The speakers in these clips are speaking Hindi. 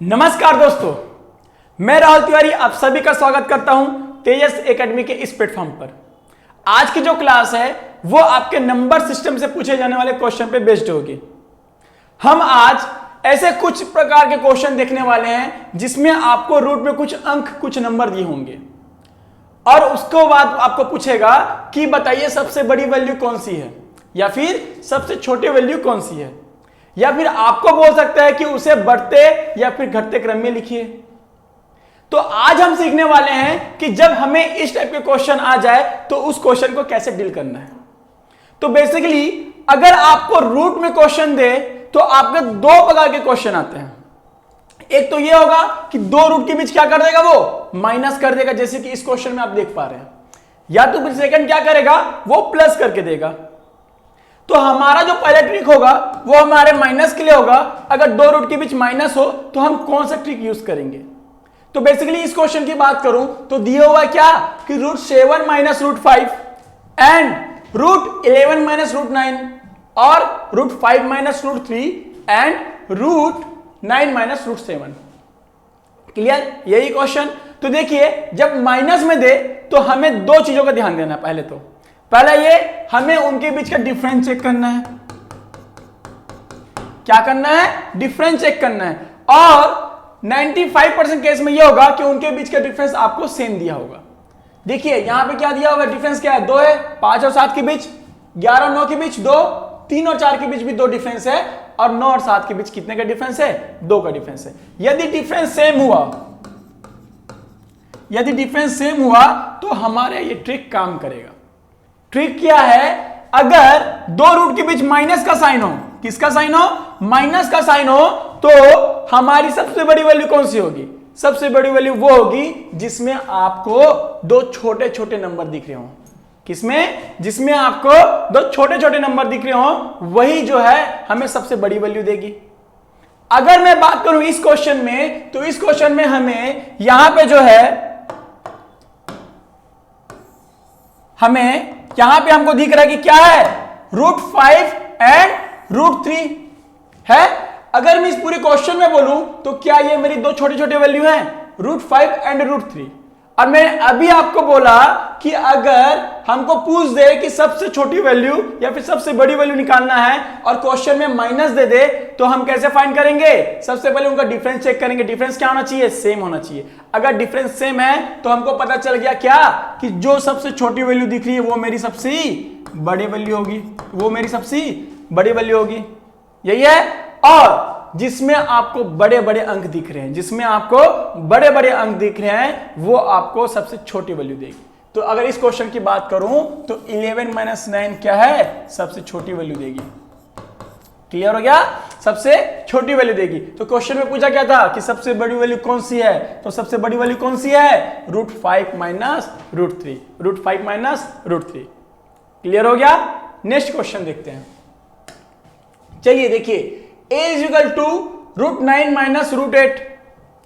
नमस्कार दोस्तों, मैं राहुल तिवारी आप सभी का स्वागत करता हूं तेजस एकेडमी के इस प्लेटफॉर्म पर। आज की जो क्लास है वो आपके नंबर सिस्टम से पूछे जाने वाले क्वेश्चन पे बेस्ड होगी। हम आज ऐसे कुछ प्रकार के क्वेश्चन देखने वाले हैं जिसमें आपको रूट में कुछ अंक, कुछ नंबर दिए होंगे और उसके बाद आपको पूछेगा कि बताइए सबसे बड़ी वैल्यू कौन सी है या फिर सबसे छोटी वैल्यू कौन सी है, या फिर आपको बोल सकता है कि उसे बढ़ते या फिर घटते क्रम में लिखिए। तो आज हम सीखने वाले हैं कि जब हमें इस टाइप के क्वेश्चन आ जाए तो उस क्वेश्चन को कैसे डील करना है। तो बेसिकली अगर आपको रूट में क्वेश्चन दे तो आपके दो प्रकार के क्वेश्चन आते हैं। एक तो यह होगा कि दो रूट के बीच क्या कर देगा, वो माइनस कर देगा, जैसे कि इस क्वेश्चन में आप देख पा रहे हैं। या तो फिर सेकंड क्या करेगा, वो प्लस करके देगा। तो हमारा जो पहला ट्रिक होगा वो हमारे माइनस के लिए होगा। अगर दो रूट के बीच माइनस हो तो हम कौन सा ट्रिक यूज करेंगे। तो बेसिकली इस क्वेश्चन की बात करूं तो दिया हुआ क्या कि root 7 minus root 5 and root 11 minus root 9 और root 5 minus root 3 and root 9 minus root 7। Clear, यही क्वेश्चन। तो देखिए जब माइनस में दे तो हमें दो चीजों का ध्यान देना है। पहला ये हमें उनके बीच का डिफरेंस चेक करना है। क्या करना है, डिफरेंस चेक करना है। और 95% केस में यह होगा कि उनके बीच का डिफरेंस आपको सेम दिया होगा। देखिए यहां पे क्या दिया होगा, डिफरेंस क्या है, 2 है। 5 और 7 के बीच, 11 और 9 के बीच 2, 3 और 4 के बीच भी 2 डिफरेंस है और 9 और 7 के बीच कितने का डिफरेंस है, 2 का डिफरेंस है। यदि डिफरेंस सेम हुआ तो हमारे ये ट्रिक काम करेगा। ट्रिक क्या है, अगर दो रूट के बीच माइनस का साइन हो, किसका साइन हो, माइनस का साइन हो, तो हमारी सबसे बड़ी वैल्यू कौन सी होगी, सबसे बड़ी वैल्यू वो होगी जिसमें आपको दो छोटे छोटे नंबर दिख रहे हो। किसमें, जिसमें आपको दो छोटे छोटे नंबर दिख रहे हो, वही जो है हमें सबसे बड़ी वैल्यू देगी। अगर मैं बात करूं इस क्वेश्चन में, तो इस क्वेश्चन में हमें यहां पे जो है, हमें यहां पे हमको दिख रहा है कि क्या है, रूट 5 एंड रूट 3 है। अगर मैं इस पूरे क्वेश्चन में बोलूं तो क्या ये मेरी दो छोटे छोटे वैल्यू हैं, रूट 5 एंड रूट 3। और मैं अभी आपको बोला कि अगर हमको पूछ दे कि सबसे छोटी वैल्यू या फिर सबसे बड़ी वैल्यू निकालना है और क्वेश्चन में माइनस दे दे तो हम कैसे फाइंड करेंगे, सबसे पहले उनका डिफरेंस चेक करेंगे। डिफरेंस क्या होना चाहिए, सेम होना चाहिए। अगर डिफरेंस सेम है तो हमको पता चल गया क्या कि जो सबसे छोटी वैल्यू दिख रही है वो मेरी सबसे बड़ी वैल्यू होगी, वो मेरी सबसे बड़ी वैल्यू होगी। यही है। और जिसमें आपको बड़े बड़े अंक दिख रहे हैं, जिसमें आपको बड़े बड़े अंक दिख रहे हैं, वो आपको सबसे छोटी वैल्यू देगी। तो अगर इस क्वेश्चन की बात करूं तो 11 माइनस 9 क्या है, सबसे छोटी वैल्यू देगी। क्लियर हो गया, सबसे छोटी वैल्यू देगी। तो क्वेश्चन में पूछा क्या था कि सबसे बड़ी वैल्यू कौन सी है, तो सबसे बड़ी वैल्यू कौन सी है, root 5 minus root 3, root 5 minus root 3। Clear हो गया। नेक्स्ट क्वेश्चन देखते हैं। चलिए देखिए, a is equal to root 9 minus root 8।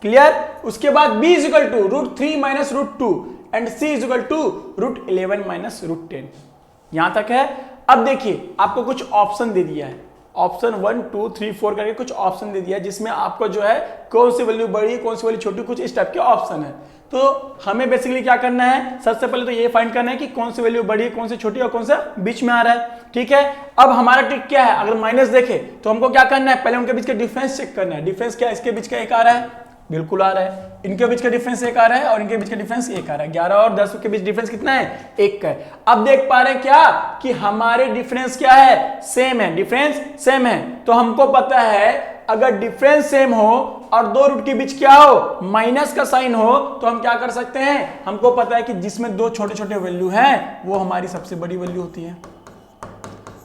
Clear. उसके बाद b is equal to root 3 minus root 2 and c is equal to root 11 minus root 10। यहां तक है। अब देखिए आपको कुछ ऑप्शन दे दिया है, ऑप्शन 1 2 3 4 करके कुछ ऑप्शन दे दिया है, जिसमें आपको जो है कौन सी वैल्यू बड़ी, कौन सी वैल्यू छोटी, कुछ इस टाइप के ऑप्शन है। तो हमें बेसिकली क्या करना है, सबसे पहले तो ये फाइंड करना है कि कौन सी वैल्यू बड़ी है, कौन सी छोटी और कौन सा बीच में आ रहा है। ठीक है। अब हमारा ट्रिक क्या है, अगर माइनस देखे तो हमको क्या करना है, पहले उनके बीच का डिफरेंस चेक करना है। डिफरेंस क्या है, इसके बीच का 1 आ रहा है, बिल्कुल आ रहा है। इनके बीच का डिफरेंस 1 आ रहा है और इनके बीच का डिफरेंस 1 आ रहा है। 11 और 10 के बीच डिफरेंस कितना है, 1 का है। अब देख पा रहे हैं क्या कि हमारे डिफरेंस क्या है, सेम है, डिफरेंस सेम है। तो हमको पता है अगर डिफरेंस सेम हो और दो रूट के बीच क्या हो, माइनस का साइन हो, तो हम क्या कर सकते हैं, हमको पता है कि जिसमें दो छोटे छोटे वैल्यू हैं वो हमारी सबसे बड़ी वैल्यू होती है।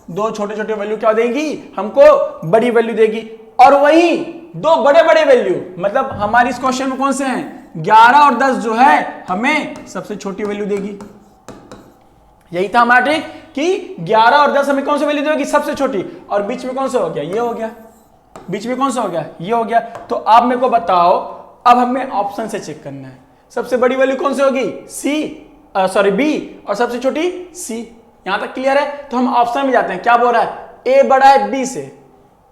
दो छोटे छोटे वैल्यू क्या देगी, हमको बड़ी वैल्यू देगी। और वही दो बड़े बड़े वैल्यू, मतलब हमारी इस क्वेश्चन में कौन से हैं, 11 और 10 जो है हमें सबसे छोटी वैल्यू देगी। यही था हमारा ट्रिक कि 11 और 10 हमें कौन सी वैल्यू देगी, सबसे छोटी। और बीच में कौन सा हो गया, ये हो गया। बीच में कौन सा हो गया, ये हो गया। तो आप मेरे को बताओ, अब हमें ऑप्शन से चेक करना है, सबसे बड़ी वैल्यू कौन सी होगी, सी। सॉरी बी और सबसे छोटी सी। यहां तक क्लियर है? तो हम ऑप्शन में जाते हैं। क्या बोल रहा है? ए बड़ा है बी से।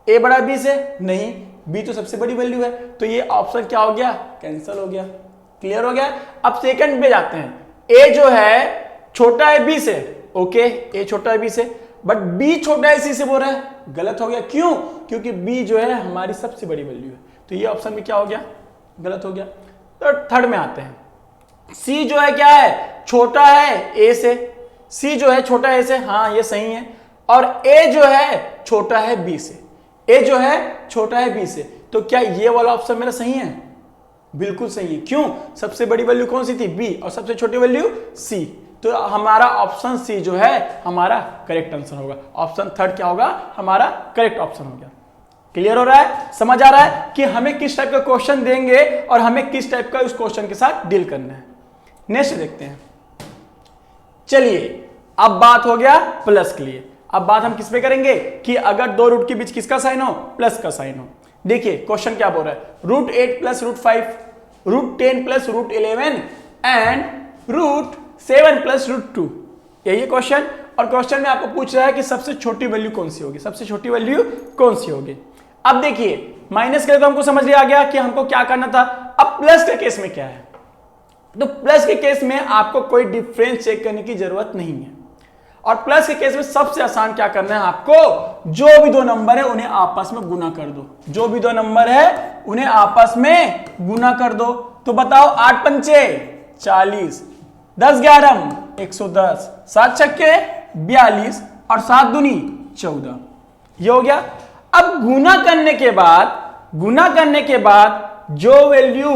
ए बड़ा है बी से? नहीं, बी तो सबसे बड़ी वैल्यू है, तो ये ऑप्शन क्या हो गया? कैंसिल हो गया। क्लियर हो गया? अब सेकंड पे जाते हैं। ए जो है छोटा है बी से, ओके, ए छोटा है बी से, बट बी छोटा है सी से बोल रहा है, गलत हो गया। क्यों? क्योंकि बी जो है हमारी सबसे बड़ी वैल्यू है, तो ये ऑप्शन में क्या हो गया? गलत हो गया। तो थर्ड में आते हैं। सी जो है क्या है? छोटा है ए से। सी जो है छोटा है ए से, हाँ ये सही है। और ए जो है छोटा है बी से। ए जो है छोटा है बी से, तो क्या ये वाला ऑप्शन मेरा सही है? बिल्कुल सही है। क्यों? सबसे बड़ी वैल्यू कौन सी थी? बी, और सबसे छोटी वैल्यू सी। तो हमारा ऑप्शन सी जो है हमारा करेक्ट आंसर होगा। ऑप्शन थर्ड क्या होगा? हमारा करेक्ट ऑप्शन हो गया। क्लियर हो रहा है? समझ आ रहा है कि हमें किस टाइप का क्वेश्चन देंगे और हमें किस टाइप का उस क्वेश्चन के साथ डील करना है। नेक्स्ट देखते हैं। चलिए, अब बात हो गया प्लस के लिए। अब बात हम किस पे करेंगे कि अगर दो रूट के बीच किसका साइन हो? प्लस का साइन हो। देखिए क्वेश्चन क्या बोल रहा है? Root 8 plus root 5, root 10 plus root 11 and root 7 plus root 2, यही क्वेश्चन। और क्वेश्चन में आपको पूछ रहा है कि सबसे छोटी वैल्यू कौन सी होगी? सबसे छोटी वैल्यू कौन सी होगी? अब देखिए, माइनस के लिए तो हमको समझ लिया गया कि हमको क्या करना था। अब प्लस के केस में क्या है? तो प्लस के केस में आपको कोई डिफरेंस चेक करने की जरूरत नहीं है। और प्लस के केस में सबसे आसान क्या करना है आपको? जो भी दो नंबर है उन्हें आपस में गुना कर दो। जो भी दो नंबर है उन्हें आपस में गुना कर दो। तो बताओ, 8 पंचे 40, 10 11 110, 7 छक्के 42 और 7 दूनी 14। ये हो गया। अब गुना करने के बाद जो वैल्यू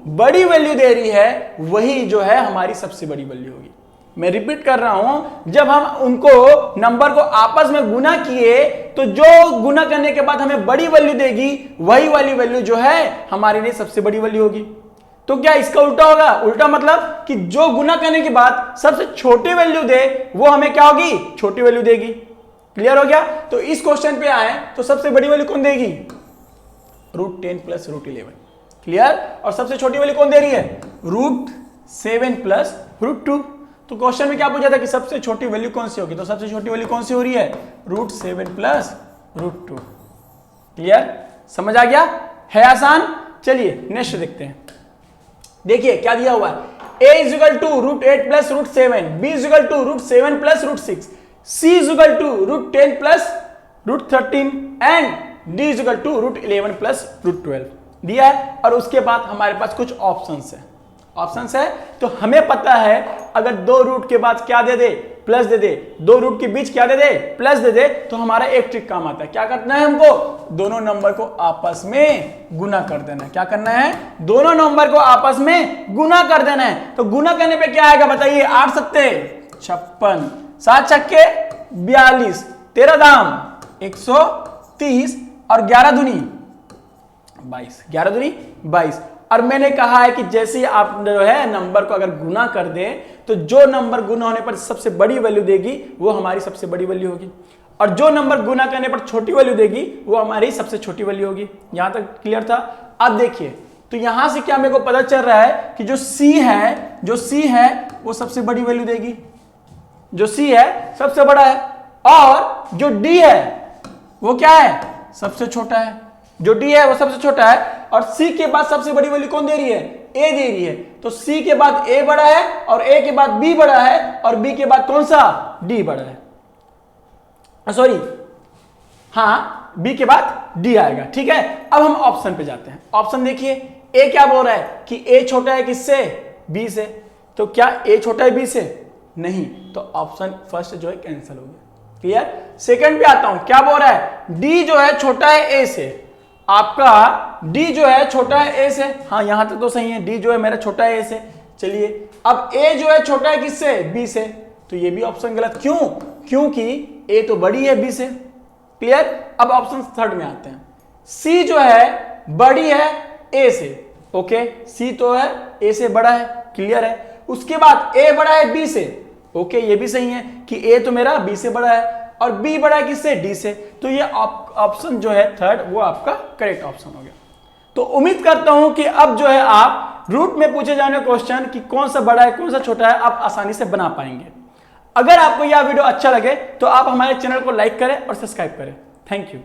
बड़ी वैल्यू दे रही है वही जो है हमारी सबसे बड़ी वैल्यू होगी। मैं रिपीट कर रहा हूं, जब हम उनको नंबर को आपस में गुना किए तो जो गुना करने के बाद हमें बड़ी वैल्यू देगी वही वाली वैल्यू जो है हमारे लिए सबसे बड़ी वैल्यू होगी। तो क्या इसका उल्टा होगा? उल्टा मतलब कि जो गुना करने के बाद सबसे छोटी वैल्यू दे वो हमें क्या होगी? छोटी वैल्यू देगी। क्लियर हो गया? तो इस क्वेश्चन पे आए तो सबसे बड़ी वैल्यू कौन देगी? Root 10 plus root 11। क्लियर? और सबसे छोटी वैल्यू कौन दे रही है? Root 7 plus root 2। तो क्वेश्चन में क्या पूछा था कि सबसे छोटी वैल्यू कौन सी होगी? तो सबसे छोटी वैल्यू कौन सी हो रही है? Root 7 plus root 2। क्लियर? समझ आ गया? है आसान? चलिए नेक्स्ट देखते हैं। देखिए क्या दिया हुआ है? a is equal to root 8 plus root 7, b is equal to root 7 plus root 6, c is equal to root 10 plus root 13 and d is equal to root 11 plus root 12 दिया है। और उसके बाद हमारे पास कुछ ऑप्शंस है। तो हमें पता है अगर दो रूट के बाद क्या दे दे? प्लस दे दे। दो रूट के बीच क्या दे दे? प्लस दे दे। तो हमारा एक ट्रिक काम आता है। क्या करना है हमको? दोनों नंबर को आपस में गुना कर देना है। क्या करना है? दोनों नंबर को आपस में गुना कर देना है। तो गुना करने पे क्या आएगा बताइए? 8 सत्ते 56, 7 छक्के 42, 13 दाम 130 और 11 दूनी 22। 11 दूनी 22। और मैंने कहा है कि जैसे ही आप जो है नंबर को अगर गुना कर दें तो जो नंबर गुना होने पर सबसे बड़ी वैल्यू देगी वो हमारी सबसे बड़ी वैल्यू होगी, और जो नंबर गुना करने पर छोटी वैल्यू देगी वो हमारी सबसे छोटी वैल्यू होगी। यहां तक क्लियर था? अब देखिए, तो यहां से क्या मेरे को पता चल रहा है कि जो C है वो सबसे बड़ी वैल्यू देगी। जो C है सबसे बड़ा है, और जो D है वो क्या है? सबसे छोटा है। जो D है वो सबसे छोटा है, और C के बाद सबसे बड़ी वैल्यू कौन दे रही है? A दे रही है। तो C के बाद A बड़ा है, और A के बाद B बड़ा है, और B के बाद कौन सा? D बड़ा है। सॉरी, हाँ, B के बाद D आएगा। ठीक है, अब हम ऑप्शन पे जाते हैं। ऑप्शन देखिए, A क्या बोल रहा है कि A छोटा है किससे? B से। तो क्या A छोटा है B से? नहीं। तो ऑप्शन फर्स्ट जो है कैंसिल हो गया। क्लियर? सेकंड पे आता हूं। क्या बोल रहा है? D जो है छोटा है A से। आपका D जो है छोटा है A से। हाँ, यहां तक तो सही है। D जो है मेरा छोटा है A से। चलिए, अब A जो है छोटा है किससे? B से। तो ये भी ऑप्शन गलत। क्यों? क्योंकि A तो बड़ी है B से। क्लियर? अब ऑप्शन थर्ड में आते हैं। C जो है बड़ी है A से। ओके, C तो है A से बड़ा है। क्लियर है? उसके बाद A बड़ा है B से। ओके, ये भी सही है कि A तो मेरा B से बड़ा है, और B बड़ा है किससे? D से। तो ये ऑप्शन जो है थर्ड वो आपका करेक्ट ऑप्शन हो गया। तो उम्मीद करता हूं कि अब जो है आप रूट में पूछे जाने क्वेश्चन कि कौन सा बड़ा है कौन सा छोटा है आप आसानी से बना पाएंगे। अगर आपको यह वीडियो अच्छा लगे तो आप हमारे चैनल को लाइक करें और सब्सक्राइब करें। Thank you.